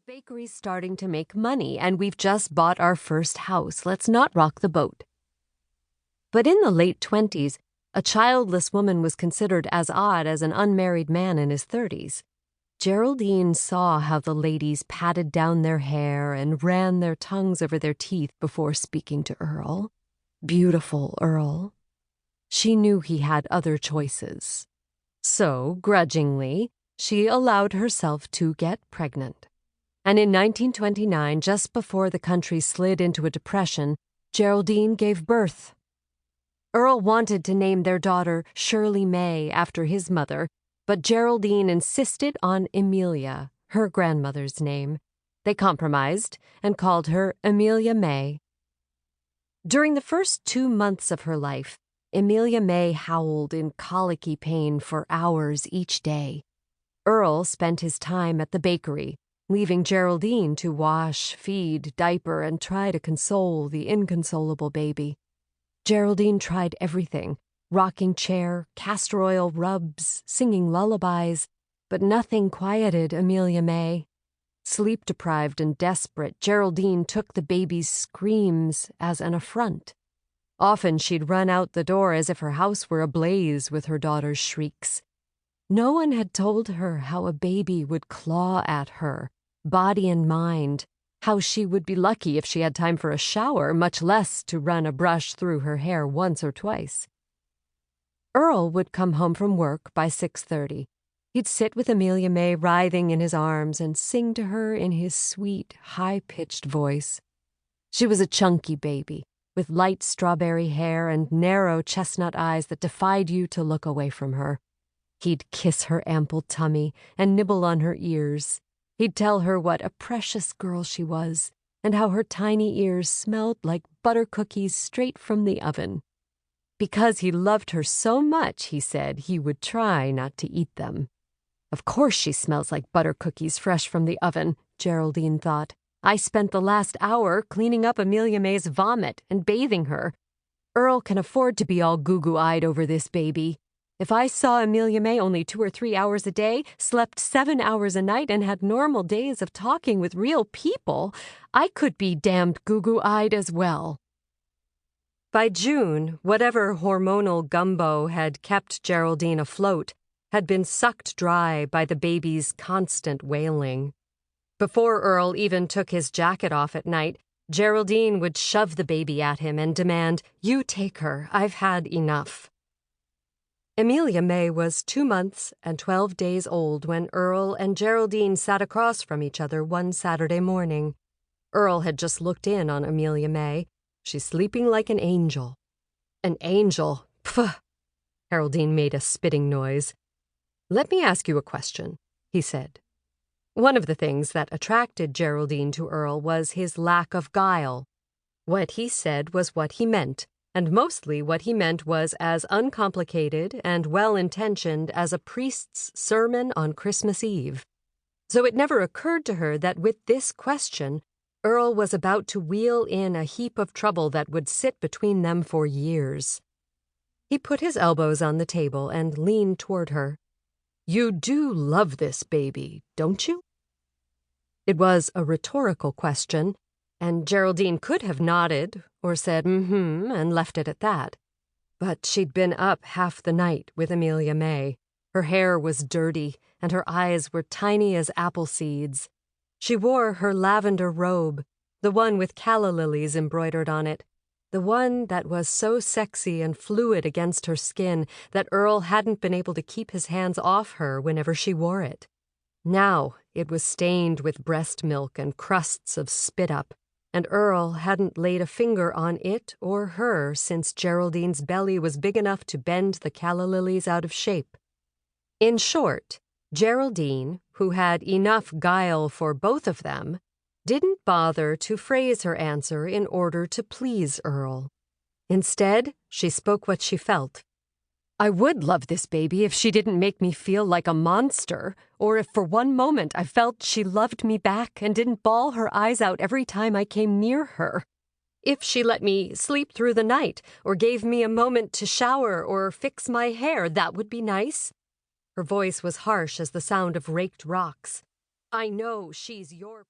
bakery's starting to make money, and we've just bought our first house. Let's not rock the boat. But in the late 20s, a childless woman was considered as odd as an unmarried man in his 30s. Geraldine saw how the ladies patted down their hair and ran their tongues over their teeth before speaking to Earle. Beautiful Earle. She knew he had other choices. So, grudgingly, she allowed herself to get pregnant. And in 1929, just before the country slid into a depression, Geraldine gave birth. Earle wanted to name their daughter Shirley Mae after his mother, but Geraldine insisted on Emilia, her grandmother's name. They compromised and called her Emilia Mae. During the first 2 months of her life, Emilia Mae howled in colicky pain for hours each day. Earle spent his time at the bakery, leaving Geraldine to wash, feed, diaper, and try to console the inconsolable baby. Geraldine tried everything: rocking chair, castor oil rubs, singing lullabies, but nothing quieted Emilia Mae. Sleep-deprived and desperate, Geraldine took the baby's screams as an affront. Often she'd run out the door as if her house were ablaze with her daughter's shrieks. No one had told her how a baby would claw at her, body and mind, how she would be lucky if she had time for a shower, much less to run a brush through her hair once or twice. Earle would come home from work by 6:30. He'd sit with Emilia Mae writhing in his arms and sing to her in his sweet, high-pitched voice. She was a chunky baby, with light strawberry hair and narrow chestnut eyes that defied you to look away from her. He'd kiss her ample tummy and nibble on her ears. He'd tell her what a precious girl she was, and how her tiny ears smelled like butter cookies straight from the oven. Because he loved her so much, he said, he would try not to eat them. Of course she smells like butter cookies fresh from the oven, Geraldine thought. I spent the last hour cleaning up Emilia Mae's vomit and bathing her. Earle can afford to be all goo-goo-eyed over this baby. If I saw Emilia Mae only 2 or 3 hours a day, slept 7 hours a night, and had normal days of talking with real people, I could be damned goo-goo-eyed as well. By June, whatever hormonal gumbo had kept Geraldine afloat had been sucked dry by the baby's constant wailing. Before Earle even took his jacket off at night, Geraldine would shove the baby at him and demand, "You take her, I've had enough." Emilia Mae was 2 months and 12 days old when Earle and Geraldine sat across from each other one Saturday morning. Earle had just looked in on Emilia Mae. She's sleeping like an angel. An angel? Pfft! Geraldine made a spitting noise. "Let me ask you a question," he said. One of the things that attracted Geraldine to Earle was his lack of guile. What he said was what he meant, and mostly what he meant was as uncomplicated and well-intentioned as a priest's sermon on Christmas Eve. So it never occurred to her that with this question, Earle was about to wheel in a heap of trouble that would sit between them for years. He put his elbows on the table and leaned toward her. "You do love this baby, don't you?" It was a rhetorical question, and Geraldine could have nodded or said and left it at that. But she'd been up half the night with Emilia Mae. Her hair was dirty, and her eyes were tiny as apple seeds. She wore her lavender robe, the one with calla lilies embroidered on it, the one that was so sexy and fluid against her skin that Earle hadn't been able to keep his hands off her whenever she wore it. Now it was stained with breast milk and crusts of spit-up, and Earle hadn't laid a finger on it or her since Geraldine's belly was big enough to bend the calla lilies out of shape. In short, Geraldine, who had enough guile for both of them, didn't bother to phrase her answer in order to please Earle. Instead, she spoke what she felt. "I would love this baby if she didn't make me feel like a monster, or if for one moment I felt she loved me back and didn't bawl her eyes out every time I came near her. If she let me sleep through the night, or gave me a moment to shower or fix my hair, that would be nice." Her voice was harsh as the sound of raked rocks. "I know she's your